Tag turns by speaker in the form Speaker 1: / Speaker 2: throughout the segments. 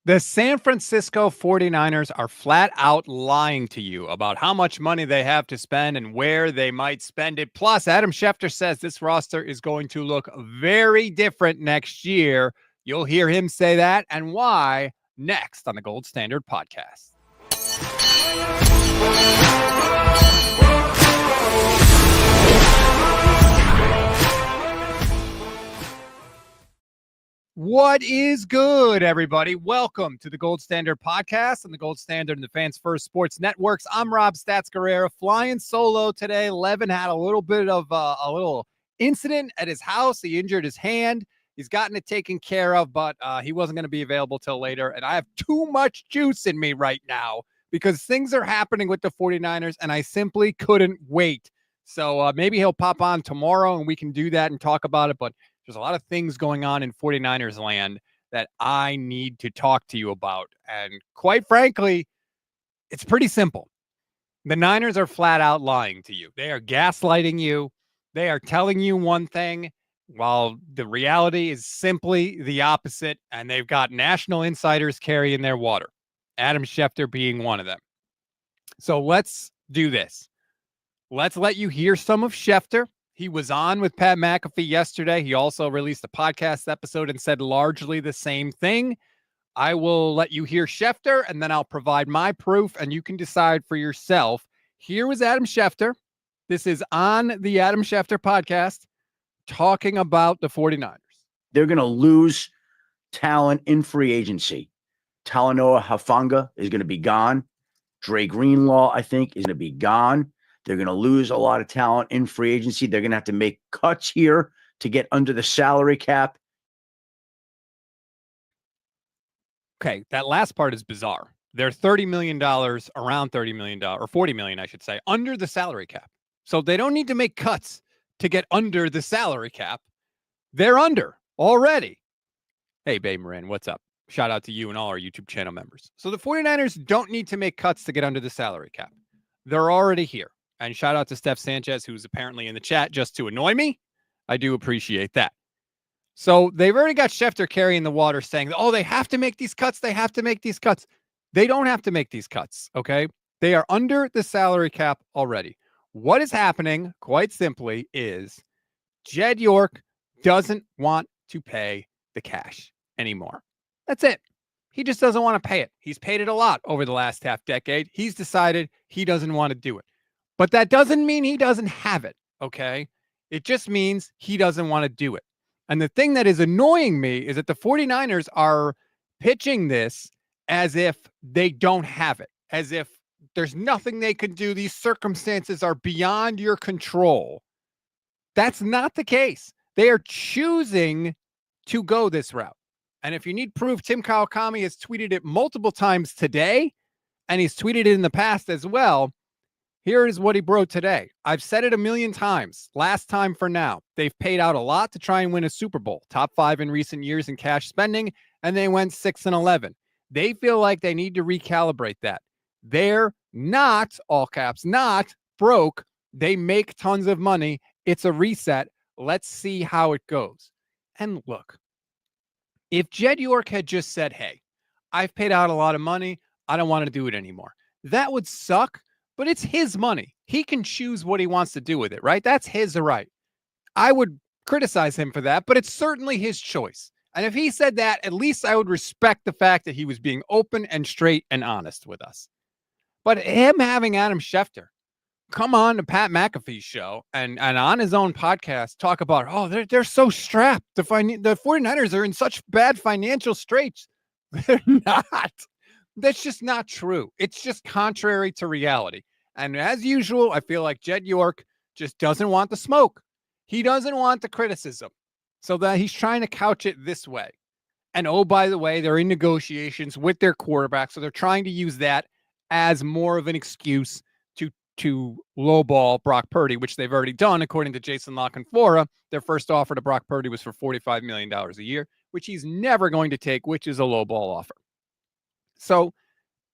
Speaker 1: The San Francisco 49ers are flat out lying to you about how much money they have to spend and where they might spend it. Plus, Adam Schefter says this roster is going to look very different next year. You'll hear him say that and why next on the Gold Standard Podcast. What is good, everybody? Welcome to the Gold Standard Podcast and the Gold Standard and the Fans First Sports Networks. I'm Rob Stats Guerrera, flying solo today. Levin had a little bit of a little incident at his house. He injured his hand. He's gotten it taken care of, but he wasn't going to be available till later. And I have too much juice in me right now because things are happening with the 49ers, and I simply couldn't wait. So maybe he'll pop on tomorrow, and we can do that and talk about it, but there's a lot of things going on in 49ers land that I need to talk to you about. And quite frankly, it's pretty simple. The Niners are flat out lying to you. They are gaslighting you. They are telling you one thing while the reality is simply the opposite. And they've got national insiders carrying their water, Adam Schefter being one of them. So let's do this. Let's let you hear some of Schefter. He was on with Pat McAfee yesterday. He also released a podcast episode and said largely the same thing. I will let you hear Schefter, and then I'll provide my proof, and you can decide for yourself. Here was Adam Schefter. This is on the Adam Schefter podcast, talking about the 49ers.
Speaker 2: They're going to lose talent in free agency. Talanoa Hufanga is going to be gone. Dre Greenlaw, I think, is going to be gone. They're going to lose a lot of talent in free agency. They're going to have to make cuts here to get under the salary cap.
Speaker 1: Okay, that last part is bizarre. They're $30 million, around $30 million, or $40 million, I should say, under the salary cap. So they don't need to make cuts to get under the salary cap. They're under already. Hey, Babe Moran, what's up? Shout out to you and all our YouTube channel members. So the 49ers don't need to make cuts to get under the salary cap. They're already here. And shout out to Steph Sanchez, who's apparently in the chat just to annoy me. I do appreciate that. So they've already got Schefter carrying the water saying, oh, they have to make these cuts. They have to make these cuts. They don't have to make these cuts, okay? They are under the salary cap already. What is happening, quite simply, is Jed York doesn't want to pay the cash anymore. That's it. He just doesn't want to pay it. He's paid it a lot over the last half decade. He's decided he doesn't want to do it. But that doesn't mean he doesn't have it, okay? It just means he doesn't want to do it. And the thing that is annoying me is that the 49ers are pitching this as if they don't have it, as if there's nothing they can do. These circumstances are beyond your control. That's not the case. They are choosing to go this route. And if you need proof, Tim Kawakami has tweeted it multiple times today, and he's tweeted it in the past as well. Here is what he wrote today. I've said it a million times. Last time for now. They've paid out a lot to try and win a Super Bowl. Top 5 in recent years in cash spending, and they went 6-11. They feel like they need to recalibrate that. They're not, all caps, not broke. They make tons of money. It's a reset. Let's see how it goes. And look, if Jed York had just said, hey, I've paid out a lot of money. I don't want to do it anymore. That would suck. But it's his money. He can choose what he wants to do with it, right? That's his right. I would criticize him for that, but it's certainly his choice. And if he said that, at least I would respect the fact that he was being open and straight and honest with us. But him having Adam Schefter come on to Pat McAfee's show and on his own podcast talk about, oh, they're so strapped. The 49ers are in such bad financial straits. They're not. That's just not true. It's just contrary to reality. And as usual, I feel like Jed York just doesn't want the smoke. He doesn't want the criticism. So that he's trying to couch it this way. And oh, by the way, they're in negotiations with their quarterback. So they're trying to use that as more of an excuse to lowball Brock Purdy, which they've already done, according to Jason La Canfora. Their first offer to Brock Purdy was for $45 million a year, which he's never going to take, which is a lowball offer. So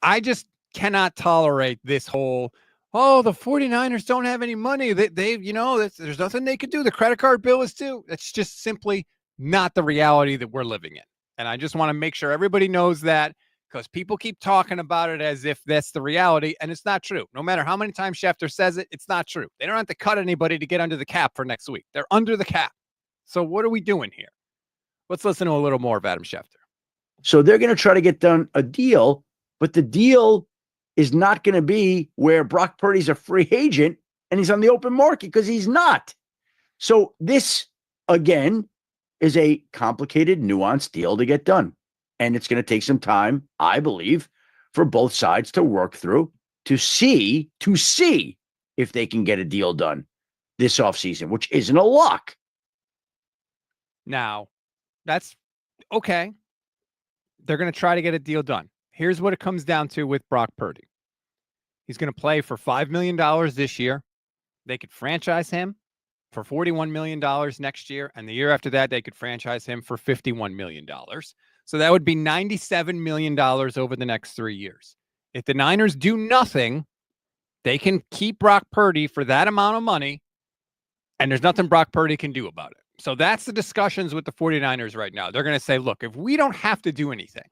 Speaker 1: I just cannot tolerate this whole, oh, the 49ers don't have any money. They there's nothing they could do. The credit card bill is due. That's just simply not the reality that we're living in. And I just want to make sure everybody knows that, because people keep talking about it as if that's the reality, and it's not true. No matter how many times Schefter says it, it's not true. They don't have to cut anybody to get under the cap for next week. They're under the cap. So what are we doing here? Let's listen to a little more of Adam Schefter.
Speaker 2: So they're going to try to get done a deal, but the deal is not going to be where Brock Purdy's a free agent and he's on the open market, because he's not. So this, again, is a complicated, nuanced deal to get done. And it's going to take some time, I believe, for both sides to work through to see if they can get a deal done this offseason, which isn't a lock.
Speaker 1: Now, that's okay. They're going to try to get a deal done. Here's what it comes down to with Brock Purdy. He's going to play for $5 million this year. They could franchise him for $41 million next year. And the year after that, they could franchise him for $51 million. So that would be $97 million over the next 3 years. If the Niners do nothing, they can keep Brock Purdy for that amount of money, and there's nothing Brock Purdy can do about it. So that's the discussions with the 49ers right now. They're going to say, look, if we don't have to do anything,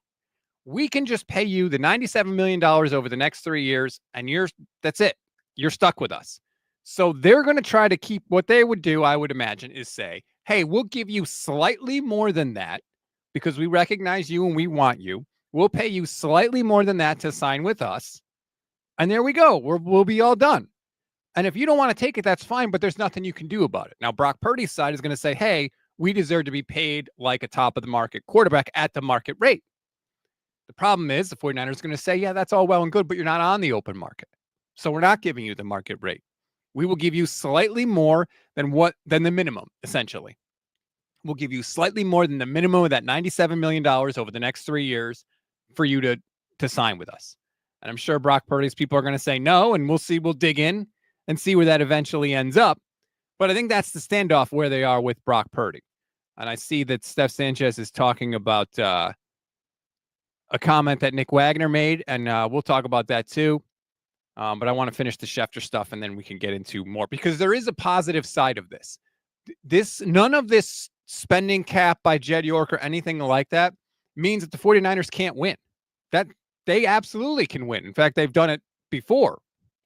Speaker 1: we can just pay you the $97 million over the next 3 years, and that's it. You're stuck with us. So they're going to try to keep what they would do, I would imagine, is say, hey, we'll give you slightly more than that because we recognize you and we want you. We'll pay you slightly more than that to sign with us. And there we go. We'll be all done. And if you don't want to take it, that's fine, but there's nothing you can do about it. Now, Brock Purdy's side is going to say, hey, we deserve to be paid like a top of the market quarterback at the market rate. The problem is the 49ers are going to say, yeah, that's all well and good, but you're not on the open market. So we're not giving you the market rate. We will give you slightly more than the minimum, essentially. We'll give you slightly more than the minimum of that $97 million over the next 3 years for you to sign with us. And I'm sure Brock Purdy's people are going to say no, and we'll see. We'll dig in and see where that eventually ends up. But I think that's the standoff where they are with Brock Purdy. And I see that Steph Sanchez is talking about a comment that Nick Wagner made, and we'll talk about that too. But I want to finish the Schefter stuff, and then we can get into more, because there is a positive side of this. None of this spending cap by Jed York or anything like that means that the 49ers can't win. That they absolutely can win. In fact, they've done it before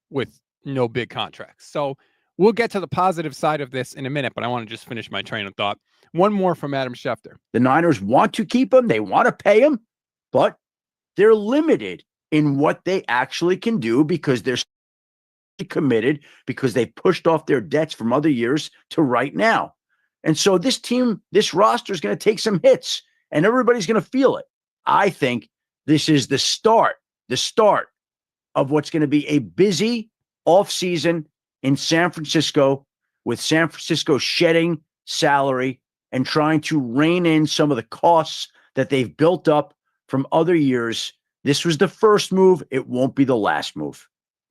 Speaker 1: with no big contracts. So we'll get to the positive side of this in a minute, but I want to just finish my train of thought. One more from Adam Schefter.
Speaker 2: The Niners want to keep him. They want to pay him, but they're limited in what they actually can do because they're committed, because they pushed off their debts from other years to right now. And so this team, this roster is going to take some hits, and everybody's going to feel it. I think this is the start of what's going to be a busy offseason in San Francisco, with San Francisco shedding salary and trying to rein in some of the costs that they've built up from other years. This was the first move. It won't be the last move.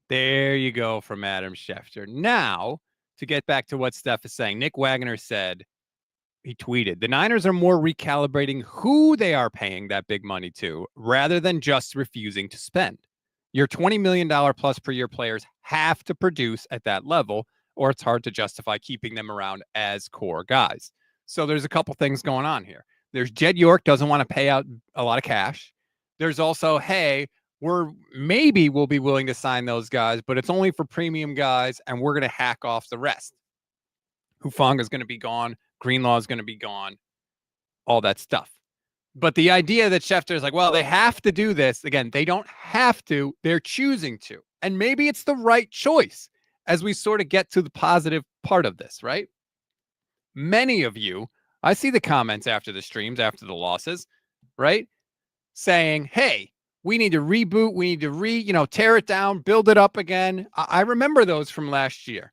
Speaker 1: There you go from Adam Schefter. Now, to get back to what Steph is saying, Nick Wagner said, he tweeted, the Niners are more recalibrating who they are paying that big money to rather than just refusing to spend. Your $20 million plus per year players have to produce at that level, or it's hard to justify keeping them around as core guys. So there's a couple things going on here. There's Jed York doesn't want to pay out a lot of cash. There's also, hey, we'll be willing to sign those guys, but it's only for premium guys, and we're going to hack off the rest. Hufanga is going to be gone. Greenlaw is going to be gone. All that stuff. But the idea that Schefter is like, well, they have to do this. Again, they don't have to. They're choosing to. And maybe it's the right choice as we sort of get to the positive part of this, right? Many of you, I see the comments after the streams, after the losses, right? Saying, hey, we need to reboot. We need to tear it down, build it up again. I remember those from last year.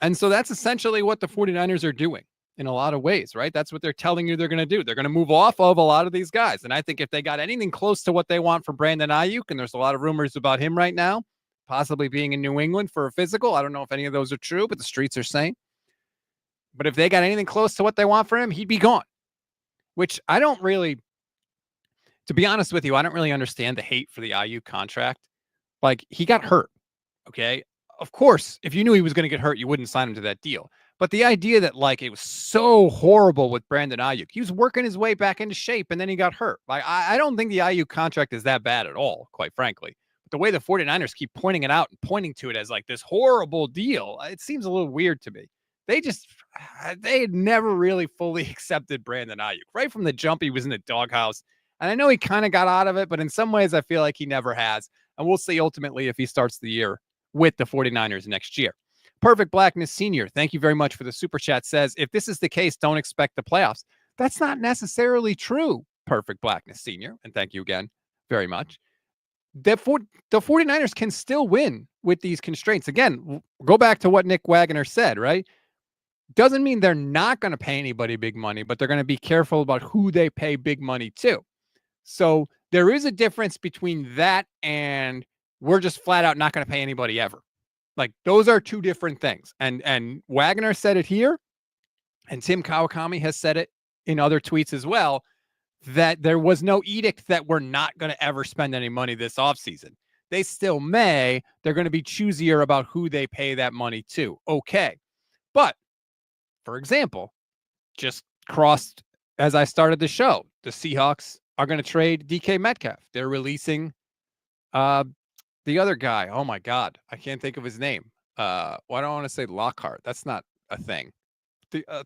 Speaker 1: And so that's essentially what the 49ers are doing in a lot of ways, right? That's what they're telling you they're going to do. They're going to move off of a lot of these guys. And I think if they got anything close to what they want for Brandon Aiyuk, and there's a lot of rumors about him right now, possibly being in New England for a physical. I don't know if any of those are true, but the streets are saying. But if they got anything close to what they want for him, he'd be gone. Which I don't really, to be honest with you, I don't really understand the hate for the Aiyuk contract. Like, he got hurt, okay? Of course, if you knew he was going to get hurt, you wouldn't sign him to that deal. But the idea that like it was so horrible with Brandon Aiyuk, he was working his way back into shape and then he got hurt. Like I don't think the Aiyuk contract is that bad at all, quite frankly. But the way the 49ers keep pointing it out and pointing to it as like this horrible deal, it seems a little weird to me. They had never really fully accepted Brandon Aiyuk. Right from the jump, he was in the doghouse. And I know he kind of got out of it, but in some ways I feel like he never has. And we'll see ultimately if he starts the year with the 49ers next year. Perfect Blackness Senior, thank you very much for the super chat, says, if this is the case, don't expect the playoffs. That's not necessarily true, Perfect Blackness Senior. And thank you again very much. The 49ers can still win with these constraints. Again, go back to what Nick Wagner said, right? Doesn't mean they're not going to pay anybody big money, but they're going to be careful about who they pay big money to. So there is a difference between that and we're just flat out not going to pay anybody ever. Like those are two different things. And Wagner said it here, and Tim Kawakami has said it in other tweets as well, that there was no edict that we're not going to ever spend any money this offseason. They still may. They're going to be choosier about who they pay that money to. Okay. But for example, just crossed as I started the show, the Seahawks are going to trade DK Metcalf. They're releasing the other guy. Oh my God, I can't think of his name. Why don't I want to say Lockhart? That's not a thing.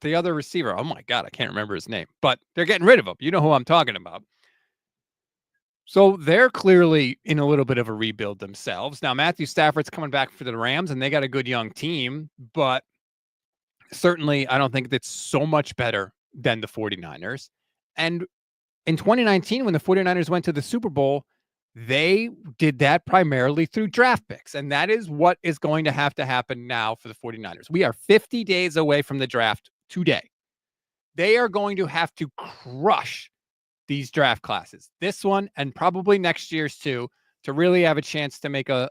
Speaker 1: The other receiver. Oh my God, I can't remember his name. But they're getting rid of him. You know who I'm talking about. So they're clearly in a little bit of a rebuild themselves. Now Matthew Stafford's coming back for the Rams, and they got a good young team. But certainly, I don't think that's so much better than the 49ers. And in 2019, when the 49ers went to the Super Bowl, they did that primarily through draft picks. And that is what is going to happen now for the 49ers. We are 50 days away from the draft today. They are going to have to crush these draft classes, this one and probably next year's too, to really have a chance to make to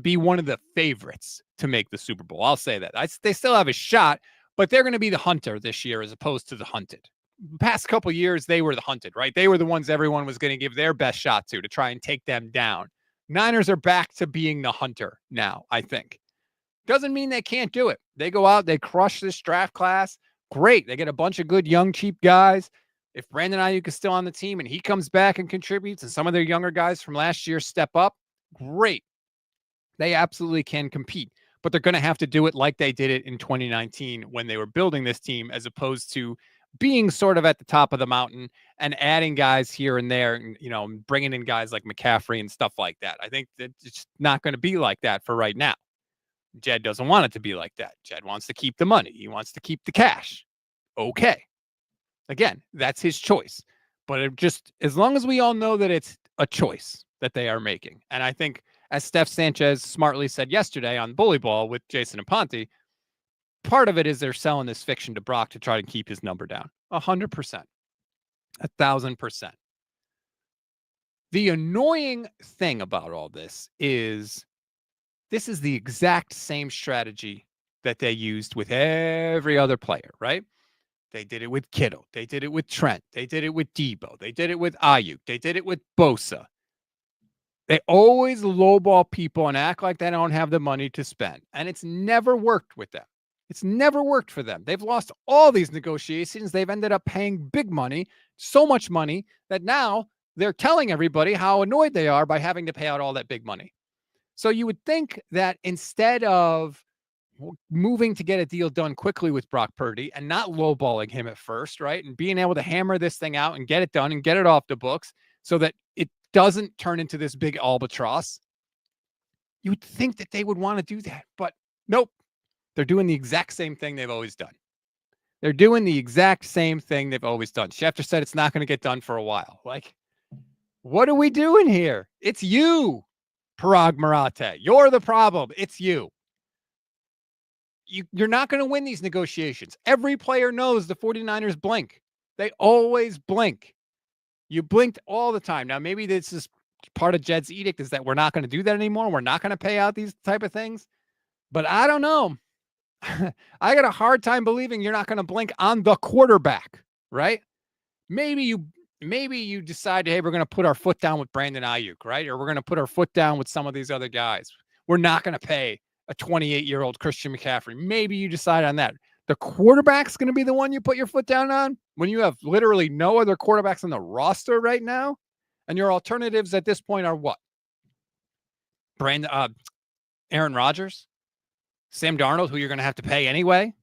Speaker 1: be one of the favorites to make the Super Bowl. I'll say that. They still have a shot, but they're going to be the hunter this year as opposed to the hunted. Past couple years, they were the hunted, right? They were the ones everyone was going to give their best shot to try and take them down. Niners are back to being the hunter now, I think. Doesn't mean they can't do it. They go out, they crush this draft class. Great. They get a bunch of good, young, cheap guys. If Brandon Aiyuk is still on the team and he comes back and contributes and some of their younger guys from last year step up, great. They absolutely can compete, but they're going to have to do it like they did it in 2019 when they were building this team, as opposed to being sort of at the top of the mountain and adding guys here and there, and, bringing in guys like McCaffrey and stuff like that. I think that it's not going to be like that for right now. Jed doesn't want it to be like that. Jed wants to keep the money. He wants to keep the cash. Okay. Again, that's his choice. But it just, as long as we all know that it's a choice that they are making. And I think, as Steph Sanchez smartly said yesterday on Bully Ball with Jason and Ponte, part of it is they're selling this fiction to Brock to try to keep his number down. 100%. 1,000%. The annoying thing about all this is the exact same strategy that they used with every other player, right? They did it with Kittle. They did it with Trent. They did it with Debo. They did it with Aiyuk. They did it with Bosa. They always lowball people and act like they don't have the money to spend. And it's never worked with them. It's never worked for them. They've lost all these negotiations. They've ended up paying big money, so much money that now they're telling everybody how annoyed they are by having to pay out all that big money. So you would think that instead of moving to get a deal done quickly with Brock Purdy and not lowballing him at first, right? And being able to hammer this thing out and get it done and get it off the books so that it doesn't turn into this big albatross. You would think that they would want to do that, but nope. They're doing the exact same thing they've always done. They're doing the exact same thing they've always done. Schefter said it's not going to get done for a while. Like, what are we doing here? It's you, Parag Marathe. You're the problem. It's you. You're not going to win these negotiations. Every player knows the 49ers blink. They always blink. You blinked all the time. Now, maybe this is part of Jed's edict, is that we're not going to do that anymore. We're not going to pay out these type of things. But I don't know. I got a hard time believing you're not going to blink on the quarterback, right? Maybe you decide, hey, we're going to put our foot down with Brandon Aiyuk, right? Or we're going to put our foot down with some of these other guys. We're not going to pay a 28-year-old Christian McCaffrey. Maybe you decide on that. The quarterback's going to be the one you put your foot down on when you have literally no other quarterbacks on the roster right now, and your alternatives at this point are what? Aaron Rodgers, Sam Darnold, who you're going to have to pay anyway.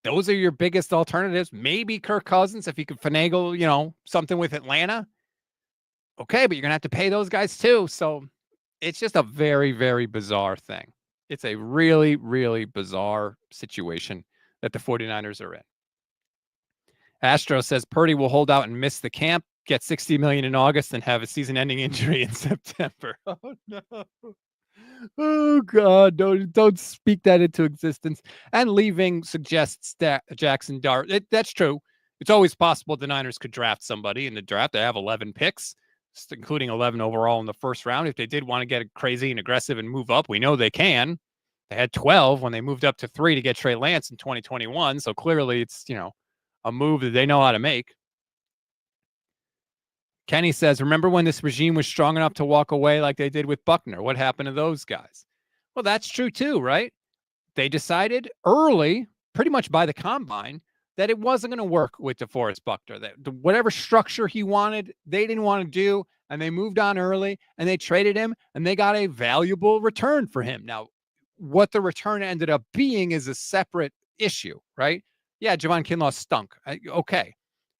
Speaker 1: Those are your biggest alternatives. Maybe Kirk Cousins, if you could finagle, something with Atlanta. Okay, but you're going to have to pay those guys too. So it's just a very, very bizarre thing. It's a really, really bizarre situation that the 49ers are in. Astro says Purdy will hold out and miss the camp, get $60 million in August, and have a season-ending injury in September. Oh, no. Oh, God, don't speak that into existence. And leaving suggests that Jackson Dart. That's true. It's always possible the Niners could draft somebody in the draft. They have 11 picks, including 11 overall in the first round. If they did want to get crazy and aggressive and move up, we know they can. They had 12 when they moved up to 3 to get Trey Lance in 2021. So clearly it's, a move that they know how to make. Kenny says, remember when this regime was strong enough to walk away like they did with Buckner? What happened to those guys? Well, that's true too, right? They decided early, pretty much by the combine, that it wasn't going to work with DeForest Buckner. That whatever structure he wanted, they didn't want to do, and they moved on early, and they traded him, and they got a valuable return for him. Now, what the return ended up being is a separate issue, right? Yeah, Javon Kinlaw stunk. Okay.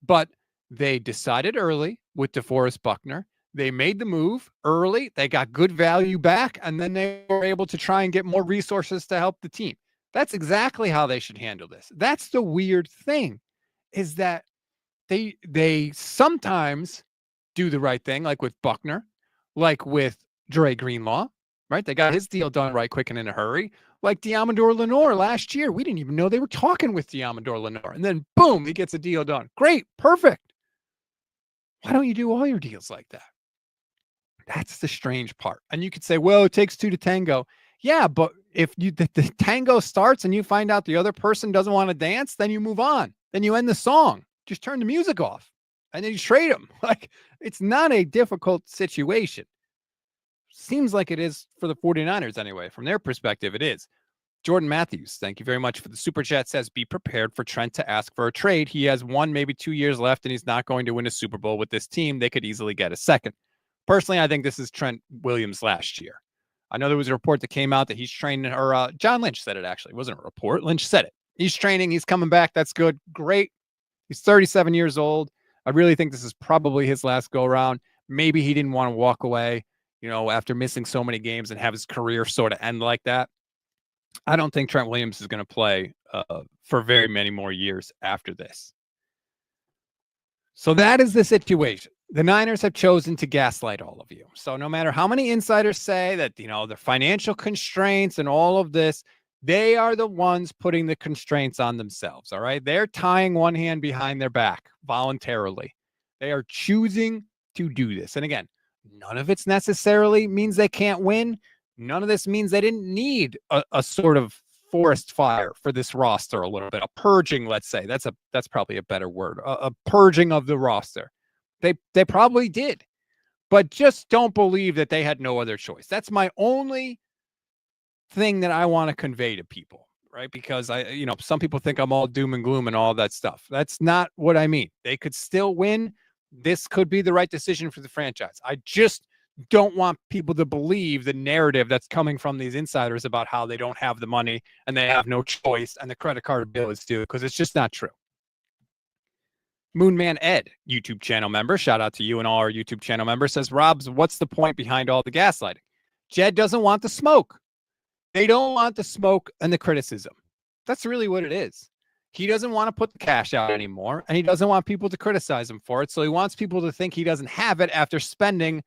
Speaker 1: But they decided early with DeForest Buckner. They made the move early. They got good value back, and then they were able to try and get more resources to help the team. That's exactly how they should handle this. That's the weird thing, is that they sometimes do the right thing, like with Buckner, like with Dre Greenlaw, right? They got his deal done right quick and in a hurry. Like Deommodore Lenoir last year. We didn't even know they were talking with Deommodore Lenoir. And then, boom, he gets a deal done. Great. Perfect. Why don't you do all your deals like that? That's the strange part. And you could say, well, it takes two to tango. Yeah, but if the tango starts and you find out the other person doesn't want to dance, then you move on. Then you end the song. Just turn the music off. And then you trade them. Like, it's not a difficult situation. Seems like it is for the 49ers anyway. From their perspective, it is. Jordan Matthews, thank you very much for the super chat, says, be prepared for Trent to ask for a trade. He has 1, maybe 2 years left, and he's not going to win a Super Bowl with this team. They could easily get a second. Personally, I think this is Trent Williams last year. I know there was a report that came out that he's training, or John Lynch said it actually. It wasn't a report. Lynch said it. He's training. He's coming back. That's good. Great. He's 37 years old. I really think this is probably his last go-around. Maybe he didn't want to walk away, after missing so many games and have his career sort of end like that. I don't think Trent Williams is going to play for very many more years after this. So that is the situation. The Niners have chosen to gaslight all of you. So no matter how many insiders say that, the financial constraints and all of this, they are the ones putting the constraints on themselves. All right. They're tying one hand behind their back voluntarily. They are choosing to do this. And again, none of it's necessarily means they can't win. None of this means they didn't need a sort of forest fire for this roster a little bit, a purging, let's say. That's probably a better word, a purging of the roster. They probably did, but just don't believe that they had no other choice. That's my only thing that I want to convey to people, right? Because some people think I'm all doom and gloom and all that stuff. That's not what I mean. They could still win. This could be the right decision for the franchise. I just don't want people to believe the narrative that's coming from these insiders about how they don't have the money and they have no choice and the credit card bill is due, because it's just not true. Moonman Ed, YouTube channel member, shout out to you and all our YouTube channel members, says, Robs, what's the point behind all the gaslighting? Jed doesn't want the smoke. They don't want the smoke and the criticism. That's really what it is. He doesn't want to put the cash out anymore, and he doesn't want people to criticize him for it. So he wants people to think he doesn't have it after spending,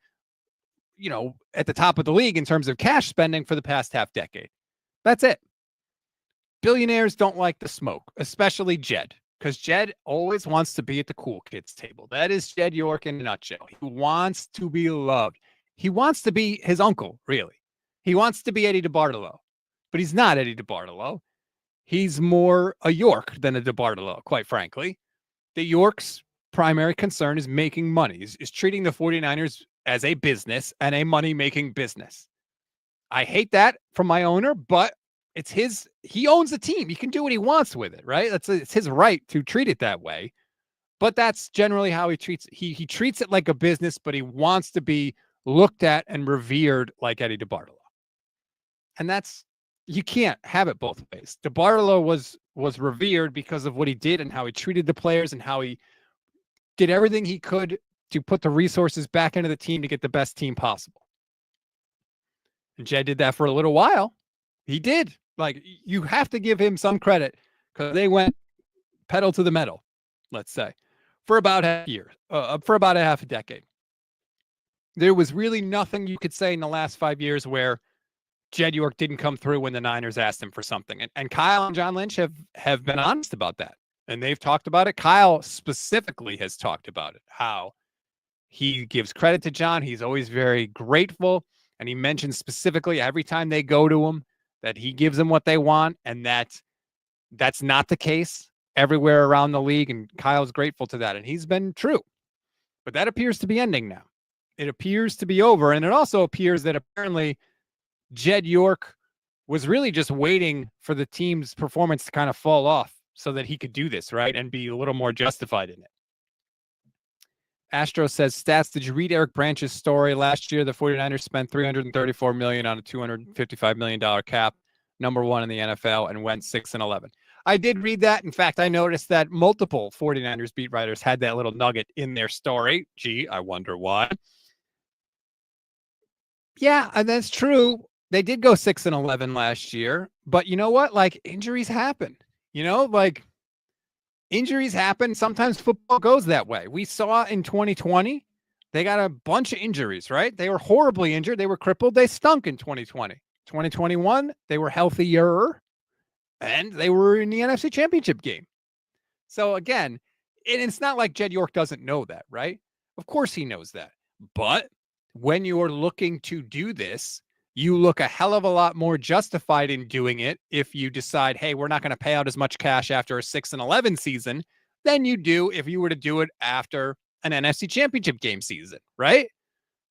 Speaker 1: at the top of the league in terms of cash spending for the past half decade. That's it. Billionaires don't like the smoke, especially Jed, because Jed always wants to be at the cool kids table. That is Jed York in a nutshell. He wants to be loved. He wants to be his uncle, really. He wants to be Eddie DeBartolo, but he's not Eddie DeBartolo. He's more a York than a DeBartolo, quite frankly. The York's primary concern is making money, is treating the 49ers as a business and a money-making business. I hate that from my owner, but he owns the team. He can do what he wants with it, right? It's his right to treat it that way. But that's generally how he treats it. He treats it like a business, but he wants to be looked at and revered like Eddie DeBartolo. And you can't have it both ways. DeBartolo was revered because of what he did and how he treated the players and how he did everything he could to put the resources back into the team to get the best team possible. And Jed did that for a little while. He did. Like, you have to give him some credit because they went pedal to the metal, let's say, for about half a year, for about a half a decade. There was really nothing you could say in the last 5 years where Jed York didn't come through when the Niners asked him for something. And Kyle and John Lynch have been honest about that. And they've talked about it. Kyle specifically has talked about it, how he gives credit to John. He's always very grateful. And he mentions specifically every time they go to him that he gives them what they want. And that's not the case everywhere around the league. And Kyle's grateful to that. And he's been true. But that appears to be ending now. It appears to be over. And it also appears that apparently Jed York was really just waiting for the team's performance to kind of fall off so that he could do this, right? And be a little more justified in it. Astro says, stats, did you read Eric Branch's story? Last year, the 49ers spent $334 million on a $255 million cap, number one in the NFL, and went 6-11. I did read that. In fact, I noticed that multiple 49ers beat writers had that little nugget in their story. Gee, I wonder why. Yeah, and that's true. They did go 6-11 last year, but you know what? Like, injuries happen. Injuries happen. Sometimes football goes that way. We saw in 2020, they got a bunch of injuries, right? They were horribly injured. They were crippled. They stunk in 2020. 2021, they were healthier, and they were in the NFC Championship game. So again, it's not like Jed York doesn't know that, right? Of course he knows that. But when you're looking to do this, you look a hell of a lot more justified in doing it if you decide, hey, we're not going to pay out as much cash after a 6-11 season than you do if you were to do it after an NFC Championship game season, right?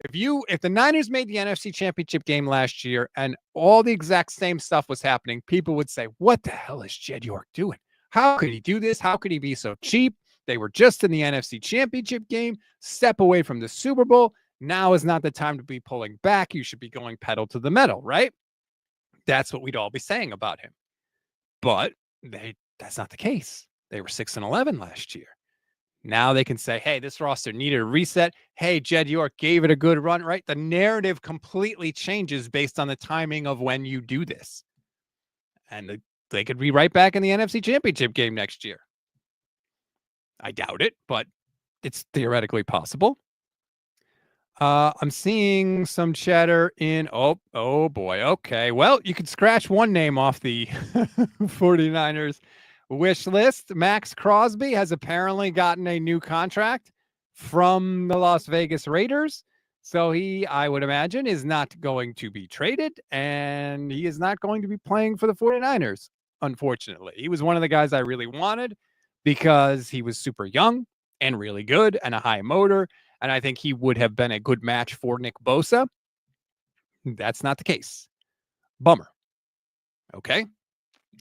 Speaker 1: If the Niners made the NFC Championship game last year and all the exact same stuff was happening, people would say, what the hell is Jed York doing? How could he do this? How could he be so cheap? They were just in the NFC Championship game, step away from the Super Bowl. Now is not the time to be pulling back. You should be going pedal to the metal, right? That's what we'd all be saying about him. But that's not the case. They were 6-11 last year. Now they can say, hey, this roster needed a reset. Hey, Jed York gave it a good run, right? The narrative completely changes based on the timing of when you do this. And they could be right back in the NFC Championship game next year. I doubt it, but it's theoretically possible. I'm seeing some chatter in, oh boy. Okay. Well, you could scratch one name off the 49ers wish list. Max Crosby has apparently gotten a new contract from the Las Vegas Raiders. So I would imagine, is not going to be traded, and he is not going to be playing for the 49ers, unfortunately. He was one of the guys I really wanted because he was super young and really good and a high motor. And I think he would have been a good match for Nick Bosa. That's not the case. Bummer. Okay.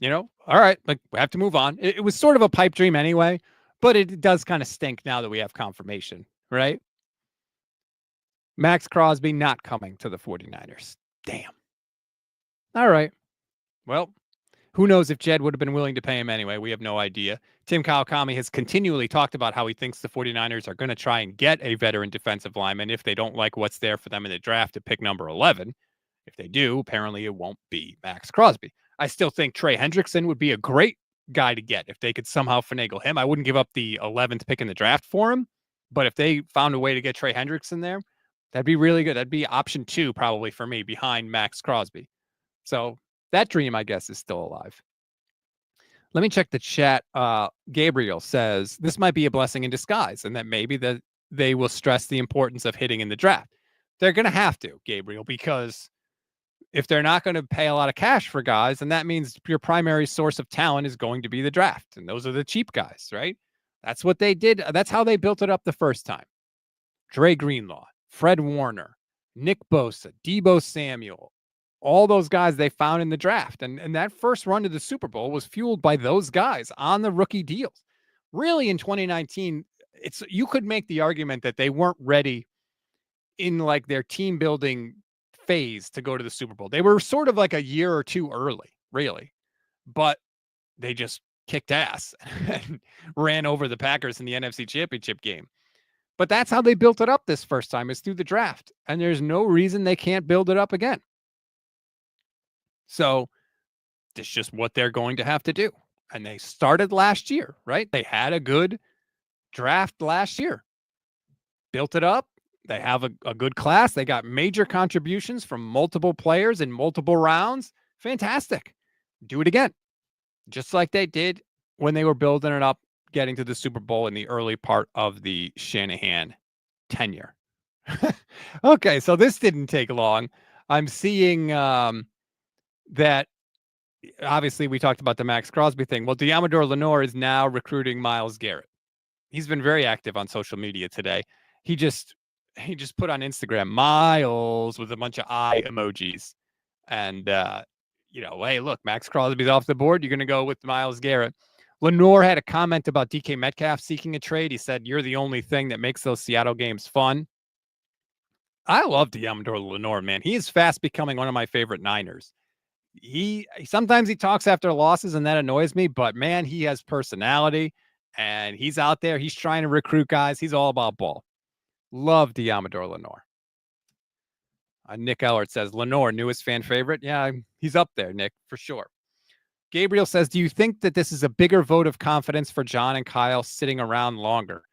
Speaker 1: All right. Like, we have to move on. It was sort of a pipe dream anyway, but it does kind of stink now that we have confirmation, right? Max Crosby not coming to the 49ers. Damn. All right. Well, who knows if Jed would have been willing to pay him anyway? We have no idea. Tim Kawakami has continually talked about how he thinks the 49ers are going to try and get a veteran defensive lineman if they don't like what's there for them in the draft to pick number 11. If they do, apparently it won't be Max Crosby. I still think Trey Hendrickson would be a great guy to get if they could somehow finagle him. I wouldn't give up the 11th pick in the draft for him, but if they found a way to get Trey Hendrickson there, that'd be really good. That'd be option 2 probably for me behind Max Crosby. So that dream, I guess, is still alive. Let me check the chat. Gabriel says this might be a blessing in disguise and that maybe they will stress the importance of hitting in the draft. They're going to have to, Gabriel, because if they're not going to pay a lot of cash for guys, then that means your primary source of talent is going to be the draft. And those are the cheap guys, right? That's what they did. That's how they built it up the first time. Dre Greenlaw, Fred Warner, Nick Bosa, Deebo Samuel, all those guys they found in the draft. And that first run to the Super Bowl was fueled by those guys on the rookie deals. Really, in 2019, you could make the argument that they weren't ready in like their team building phase to go to the Super Bowl. They were sort of like a year or two early, really, but they just kicked ass and ran over the Packers in the NFC Championship game. But that's how they built it up this first time, is through the draft. And there's no reason they can't build it up again. So it's just what they're going to have to do. And they started last year, right? They had a good draft last year, built it up. They have a good class. They got major contributions from multiple players in multiple rounds. Fantastic. Do it again, just like they did when they were building it up, getting to the Super Bowl in the early part of the Shanahan tenure. Okay, so this didn't take long. I'm seeing that obviously we talked about the Max Crosby thing. Well, Diamador Lenore is now recruiting Myles Garrett. He's been very active on social media today. He just put on Instagram Miles with a bunch of eye emojis. And, hey, look, Max Crosby's off the board. You're going to go with Myles Garrett. Lenore had a comment about DK Metcalf seeking a trade. He said, "You're the only thing that makes those Seattle games fun." I love Diamador Lenore, man. He is fast becoming one of my favorite Niners. Sometimes he talks after losses, and that annoys me, but man, he has personality, and he's out there. He's trying to recruit guys. He's all about ball. Love Diamador Lenore. Nick Ellert says, Lenore, newest fan favorite. Yeah, he's up there, Nick, for sure. Gabriel says, do you think that this is a bigger vote of confidence for John and Kyle sitting around longer?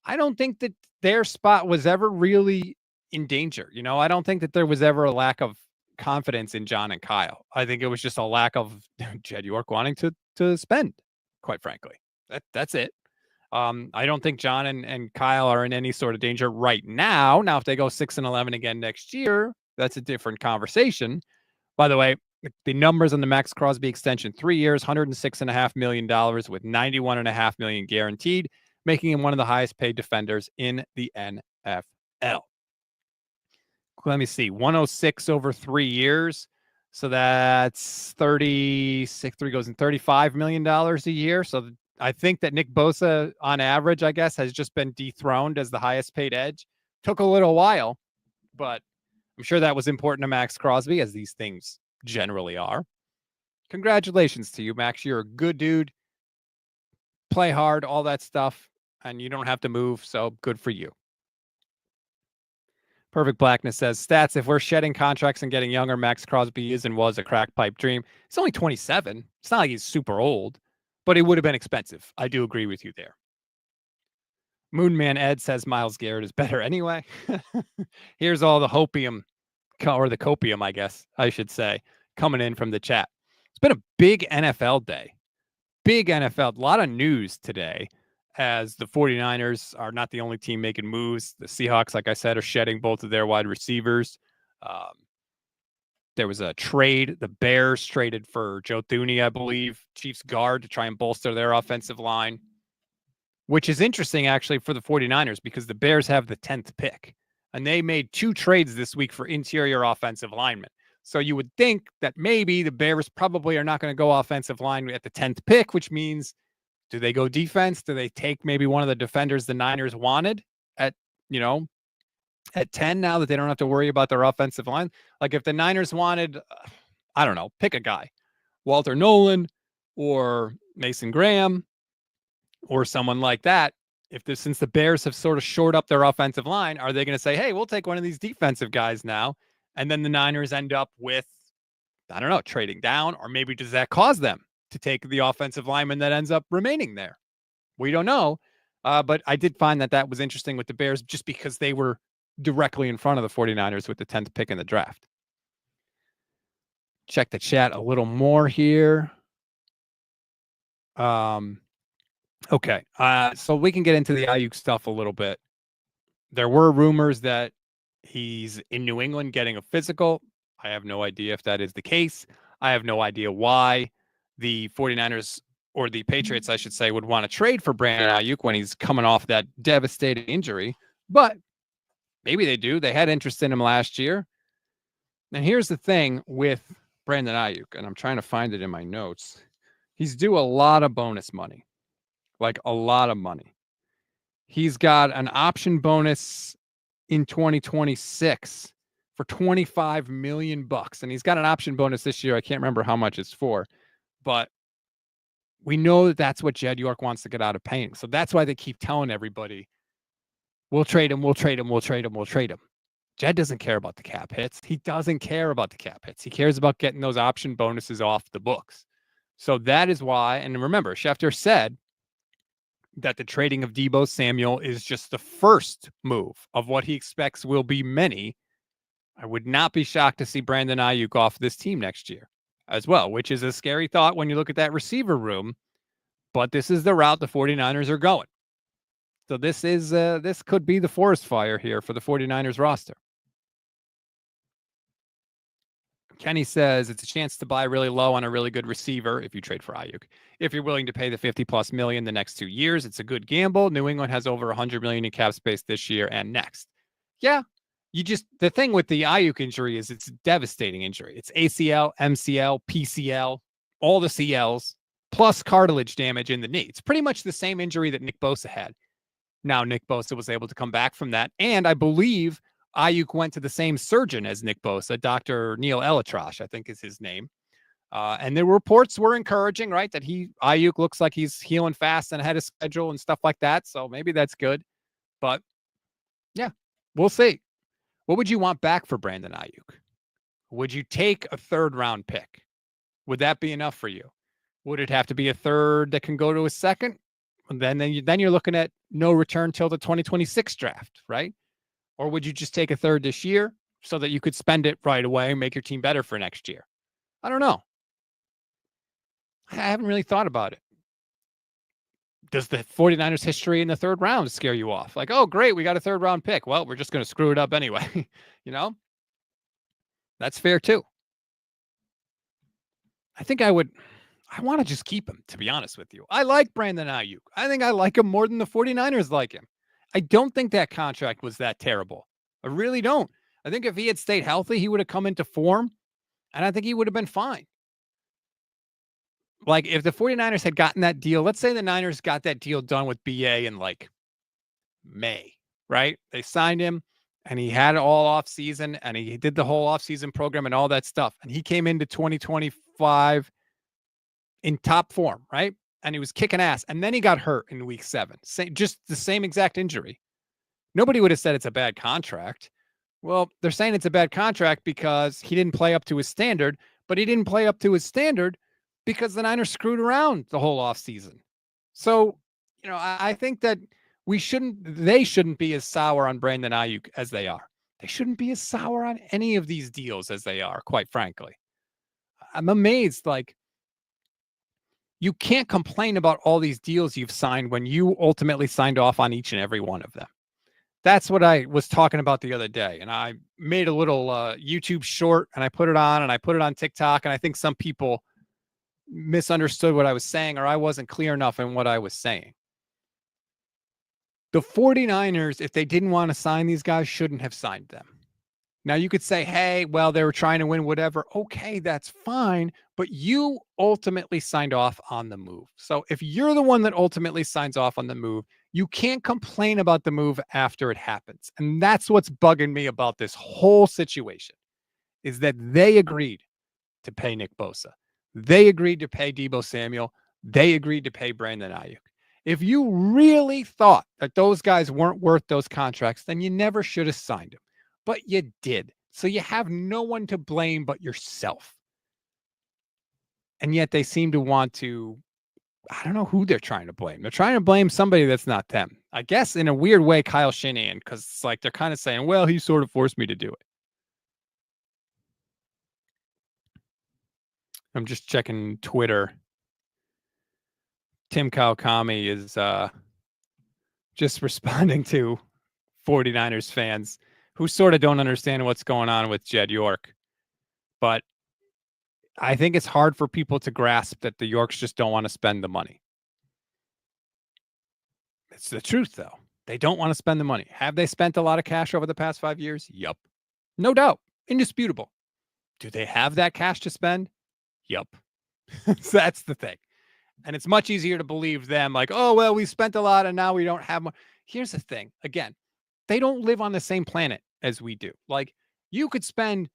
Speaker 1: I don't think that their spot was ever really in danger. I don't think that there was ever a lack of confidence in John and Kyle. I think it was just a lack of Jed York wanting to spend, quite frankly. That's it. I don't think John and Kyle are in any sort of danger right now. Now, if they go 6-11 again next year, that's a different conversation. By the way, the numbers on the Max Crosby extension, 3 years, $106.5 million with $91.5 million guaranteed, making him one of the highest paid defenders in the NFL. Let me see, 106 over 3 years. So that's 36, 3 goes in $35 million a year. So I think that Nick Bosa, on average, I guess, has just been dethroned as the highest paid edge. Took a little while, but I'm sure that was important to Max Crosby, as these things generally are. Congratulations to you, Max. You're a good dude. Play hard, all that stuff, and you don't have to move, so good for you. Perfect Blackness says, stats, if we're shedding contracts and getting younger, Max Crosby is and was a crack pipe dream. He's only 27. It's not like he's super old, but it would have been expensive. I do agree with you there. Moonman Ed says Myles Garrett is better anyway. Here's all the hopium, or the copium, I guess I should say, coming in from the chat. It's been a big NFL day. Big NFL, a lot of news today, as the 49ers are not the only team making moves. The Seahawks, like I said, are shedding both of their wide receivers. There was a trade. The Bears traded for Joe Thuney, I believe, Chiefs guard, to try and bolster their offensive line, which is interesting, actually, for the 49ers, because the Bears have the 10th pick, and they made 2 trades this week for interior offensive linemen. So you would think that maybe the Bears probably are not going to go offensive line at the 10th pick, which means, do they go defense? Do they take maybe one of the defenders the Niners wanted at 10 now that they don't have to worry about their offensive line? Like if the Niners wanted, I don't know, pick a guy, Walter Nolan or Mason Graham or someone like that. Since the Bears have sort of shored up their offensive line, are they going to say, hey, we'll take one of these defensive guys now? And then the Niners end up with, I don't know, trading down, or maybe does that cause them to take the offensive lineman that ends up remaining there? We don't know. But I did find that was interesting with the Bears, just because they were directly in front of the 49ers with the 10th pick in the draft. Check the chat a little more here. Okay. So we can get into the Aiyuk stuff a little bit. There were rumors that he's in New England getting a physical. I have no idea if that is the case. I have no idea why the 49ers, or the Patriots, I should say, would want to trade for Brandon Aiyuk when he's coming off that devastating injury. But maybe they do. They had interest in him last year. And here's the thing with Brandon Aiyuk, and I'm trying to find it in my notes. He's due a lot of bonus money, like a lot of money. He's got an option bonus in 2026 for $25 million. And he's got an option bonus this year. I can't remember how much it's for, but we know that that's what Jed York wants to get out of paying. So that's why they keep telling everybody, we'll trade him, we'll trade him, we'll trade him, we'll trade him. Jed doesn't care about the cap hits. He doesn't care about the cap hits. He cares about getting those option bonuses off the books. So that is why, and remember, Schefter said that the trading of Deebo Samuel is just the first move of what he expects will be many. I would not be shocked to see Brandon Aiyuk off this team next year as well, which is a scary thought when you look at that receiver room. But this is the route the 49ers are going. So this could be the forest fire here for the 49ers roster. Kenny says it's a chance to buy really low on a really good receiver if you trade for Aiyuk. If you're willing to pay the 50+ million the next 2 years, it's a good gamble. New England has over 100 million in cap space this year and next. Yeah, the thing with the Aiyuk injury is it's a devastating injury. It's ACL, MCL, PCL, all the CLs, plus cartilage damage in the knee. It's pretty much the same injury that Nick Bosa had. Now, Nick Bosa was able to come back from that. And I believe Aiyuk went to the same surgeon as Nick Bosa, Dr. Neil Elatrosh, I think is his name. And the reports were encouraging, right? That Aiyuk looks like he's healing fast and ahead of schedule and stuff like that. So maybe that's good. But yeah, we'll see. What would you want back for Brandon Aiyuk? Would you take a 3rd-round pick? Would that be enough for you? Would it have to be a 3rd that can go to a 2nd? Then you're looking at no return till the 2026 draft, right? Or would you just take a 3rd this year so that you could spend it right away and make your team better for next year? I don't know. I haven't really thought about it. Does the 49ers history in the 3rd round scare you off? Like, oh, great, we got a 3rd-round pick. Well, we're just going to screw it up anyway. That's fair too. I think I want to just keep him, to be honest with you. I like Brandon Aiyuk. I think I like him more than the 49ers like him. I don't think that contract was that terrible. I really don't. I think if he had stayed healthy, he would have come into form, and I think he would have been fine. Like, if the 49ers had gotten that deal, let's say the Niners got that deal done with BA in, like, May, right? They signed him, and he had it all off season, and he did the whole off season program and all that stuff, and he came into 2025 in top form, right? And he was kicking ass. And then he got hurt in week 7. Just the same exact injury. Nobody would have said it's a bad contract. Well, they're saying it's a bad contract because he didn't play up to his standard, but he didn't play up to his standard because the Niners screwed around the whole offseason. So, I think that they shouldn't be as sour on Brandon Aiyuk as they are. They shouldn't be as sour on any of these deals as they are, quite frankly. I'm amazed, like, you can't complain about all these deals you've signed when you ultimately signed off on each and every one of them. That's what I was talking about the other day. And I made a little YouTube short and I put it on TikTok. And I think some people misunderstood what I was saying, or I wasn't clear enough in what I was saying. The 49ers, if they didn't want to sign these guys, shouldn't have signed them. Now, you could say, hey, well, they were trying to win, whatever. Okay, that's fine. But you ultimately signed off on the move. So if you're the one that ultimately signs off on the move, you can't complain about the move after it happens. And that's what's bugging me about this whole situation, is that they agreed to pay Nick Bosa. They agreed to pay Deebo Samuel. They agreed to pay Brandon Aiyuk. If you really thought that those guys weren't worth those contracts, then you never should have signed them. But you did. So you have no one to blame but yourself. And yet they seem to want to, I don't know who they're trying to blame. They're trying to blame somebody that's not them. I guess in a weird way, Kyle Shanahan, because it's like they're kind of saying, well, he sort of forced me to do it. I'm just checking Twitter. Tim Kawakami is just responding to 49ers fans who sort of don't understand what's going on with Jed York. But I think it's hard for people to grasp that the Yorks just don't want to spend the money. It's the truth, though. They don't want to spend the money. Have they spent a lot of cash over the past 5 years? Yup. No doubt. Indisputable. Do they have that cash to spend? Yep. So that's the thing. And it's much easier to believe them like, oh, well, we spent a lot and now we don't have more. Here's the thing. Again, they don't live on the same planet as we do. Like, you could spend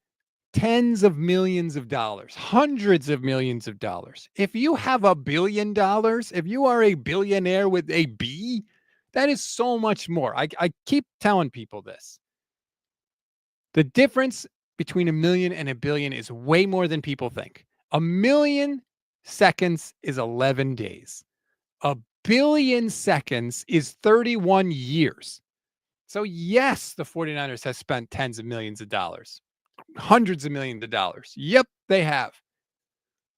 Speaker 1: tens of millions of dollars, hundreds of millions of dollars. If you have $1 billion, if you are a billionaire with a B, that is so much more. I keep telling people this. The difference between 1 million and 1 billion is way more than people think. 1 million seconds is 11 days. 1 billion seconds is 31 years. So yes, the 49ers have spent tens of millions of dollars, hundreds of millions of dollars. Yep, they have.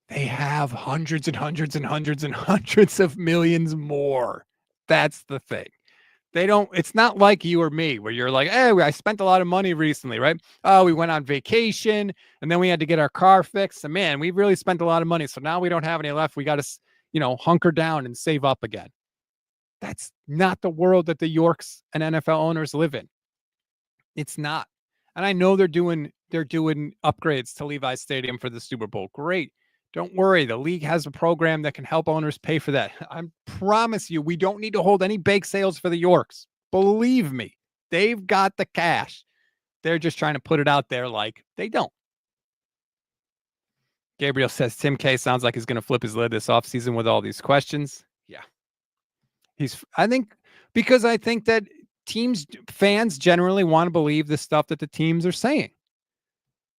Speaker 1: They have hundreds and hundreds and hundreds and hundreds of millions more. That's the thing. They don't, it's not like you or me where you're like, hey, I spent a lot of money recently, right? Oh, we went on vacation and then we had to get our car fixed. And man, we really spent a lot of money. So now we don't have any left. We got to, hunker down and save up again. That's not the world that the Yorks and NFL owners live in. It's not. And I know they're doing upgrades to Levi's Stadium for the Super Bowl. Great. Don't worry. The league has a program that can help owners pay for that. I promise you, we don't need to hold any bake sales for the Yorks. Believe me, they've got the cash. They're just trying to put it out there like they don't. Gabriel says Tim K sounds like he's going to flip his lid this offseason with all these questions. Yeah. I think that fans generally want to believe the stuff that the teams are saying.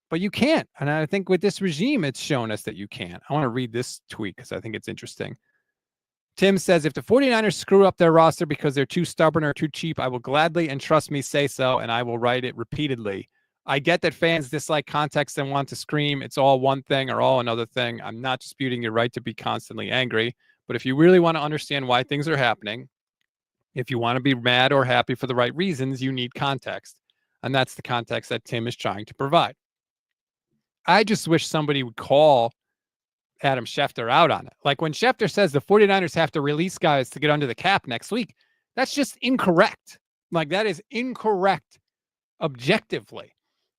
Speaker 1: But you can't. And I think with this regime, it's shown us that you can't. I want to read this tweet because I think it's interesting. Tim says, if the 49ers screw up their roster because they're too stubborn or too cheap, I will gladly and trust me say so, and I will write it repeatedly. I get that fans dislike context and want to scream it's all one thing or all another thing. I'm not disputing your right to be constantly angry. But if you really want to understand why things are happening, if you want to be mad or happy for the right reasons, you need context. And that's the context that Tim is trying to provide. I just wish somebody would call Adam Schefter out on it. Like when Schefter says the 49ers have to release guys to get under the cap next week, that's just incorrect. Like that is incorrect objectively.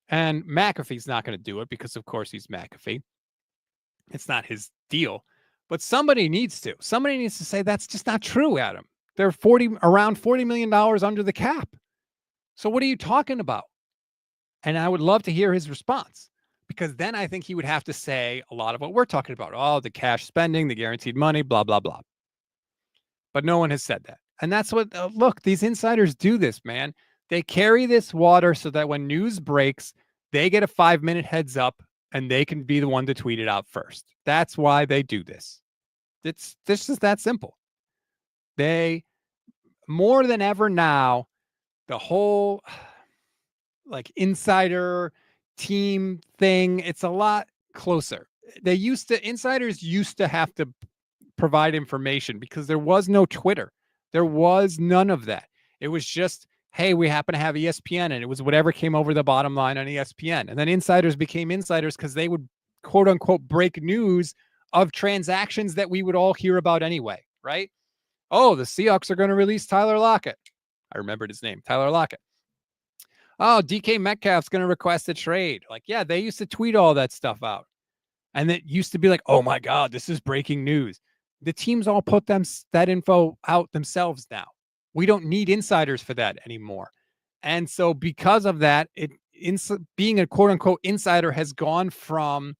Speaker 1: And McAfee's not going to do it because, of course, he's McAfee. It's not his deal. But somebody needs to. Somebody needs to say that's just not true, Adam. They're around $40 million under the cap. So what are you talking about? And I would love to hear his response. Because then I think he would have to say a lot of what we're talking about. Oh, the cash spending, the guaranteed money, blah, blah, blah. But no one has said that. And that's what, look, these insiders do this, man. They carry this water so that when news breaks, they get a 5-minute heads up and they can be the one to tweet it out first. That's why they do this. This is that simple. They, more than ever now, the whole insider team thing, it's a lot closer. Insiders used to have to provide information because there was no Twitter. There was none of that. It was just, hey, we happen to have ESPN, and it was whatever came over the bottom line on ESPN. And then insiders became insiders because they would quote unquote break news of transactions that we would all hear about anyway, right? Oh, the Seahawks are going to release Tyler Lockett. I remembered his name, Tyler Lockett. Oh, DK Metcalf's going to request a trade. Yeah, they used to tweet all that stuff out. And it used to be like, oh my God, this is breaking news. The teams all put that info out themselves now. We don't need insiders for that anymore. And so because of that, being a quote unquote insider has gone from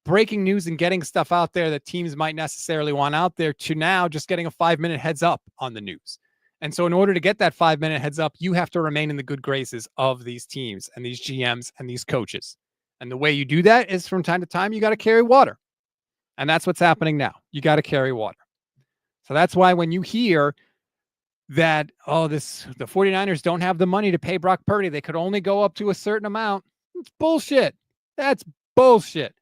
Speaker 1: breaking news and getting stuff out there that teams might necessarily want out there to now just getting a 5-minute heads up on the news. And so in order to get that 5-minute heads up, you have to remain in the good graces of these teams and these GMs and these coaches. And the way you do that is from time to time, you got to carry water. And that's what's happening now. You got to carry water. So that's why when you hear that, the 49ers don't have the money to pay Brock Purdy, they could only go up to a certain amount. It's bullshit. That's bullshit.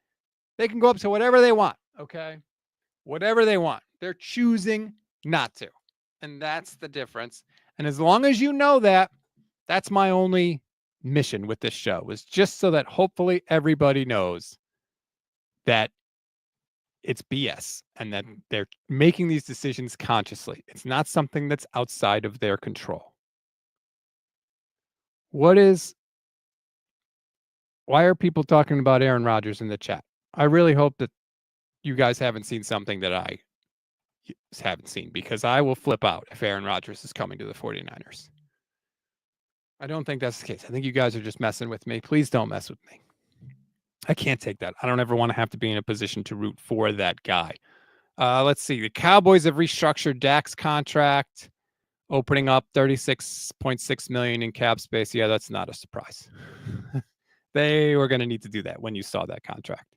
Speaker 1: They can go up to whatever they want. Okay. Whatever they want. They're choosing not to. And that's the difference. And as long as you know that, that's my only mission with this show, is just so that hopefully everybody knows that it's BS and that they're making these decisions consciously. It's not something that's outside of their control. What is Why are people talking about Aaron Rodgers in the chat? I really hope that you guys haven't seen something that I haven't seen, because I will flip out if Aaron Rodgers is coming to the 49ers. I don't think that's the case. I think you guys are just messing with me. Please don't mess with me. I can't take that. I don't ever want to have to be in a position to root for that guy. Let's see. The Cowboys have restructured Dak's contract, opening up $36.6 million in cap space. Yeah, that's not a surprise. They were going to need to do that when you saw that contract.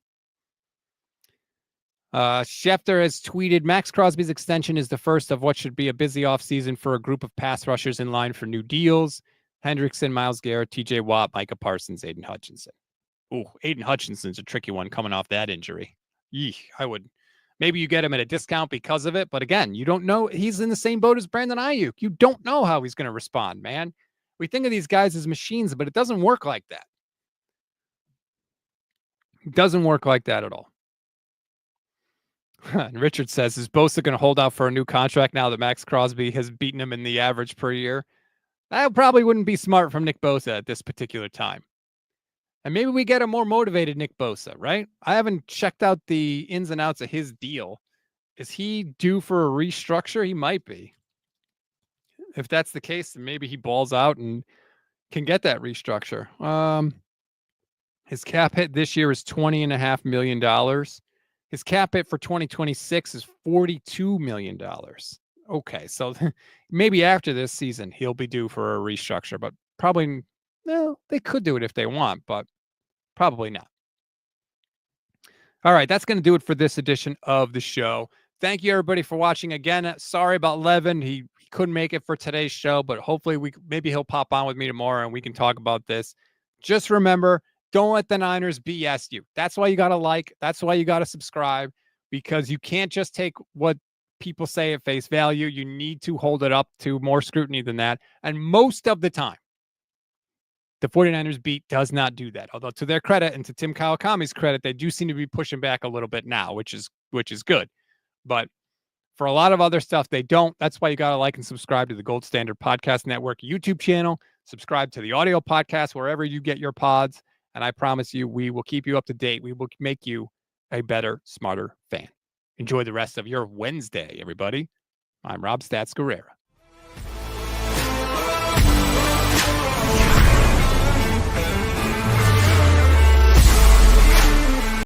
Speaker 1: Schefter has tweeted, Max Crosby's extension is the first of what should be a busy offseason for a group of pass rushers in line for new deals. Hendrickson, Myles Garrett, TJ Watt, Micah Parsons, Aiden Hutchinson. Ooh, Aiden Hutchinson's a tricky one coming off that injury. Yeesh, I would. Maybe you get him at a discount because of it. But again, you don't know. He's in the same boat as Brandon Aiyuk. You don't know how he's going to respond, man. We think of these guys as machines, but it doesn't work like that. It doesn't work like that at all. And Richard says, is Bosa going to hold out for a new contract now that Max Crosby has beaten him in the average per year? That probably wouldn't be smart from Nick Bosa at this particular time. And maybe we get a more motivated Nick Bosa, right? I haven't checked out the ins and outs of his deal. Is he due for a restructure? He might be. If that's the case, then maybe he balls out and can get that restructure. His cap hit this year is $20.5 million. His cap hit for 2026 is $42 million. Okay, so maybe after this season, he'll be due for a restructure, but probably, no, they could do it if they want, but probably not. All right, that's going to do it for this edition of the show. Thank you, everybody, for watching. Again, sorry about Levin. He couldn't make it for today's show, but hopefully maybe he'll pop on with me tomorrow and we can talk about this. Just remember, don't let the Niners BS you. That's why you got to like. That's why you got to subscribe, because you can't just take what people say at face value. You need to hold it up to more scrutiny than that. And most of the time, the 49ers beat does not do that. Although to their credit and to Tim Kawakami's credit, they do seem to be pushing back a little bit now, which is good. But for a lot of other stuff, they don't. That's why you got to like and subscribe to the Gold Standard Podcast Network YouTube channel. Subscribe to the audio podcast wherever you get your pods. And I promise you, we will keep you up to date. We will make you a better, smarter fan. Enjoy the rest of your Wednesday, everybody. I'm Rob Stats Guerrera.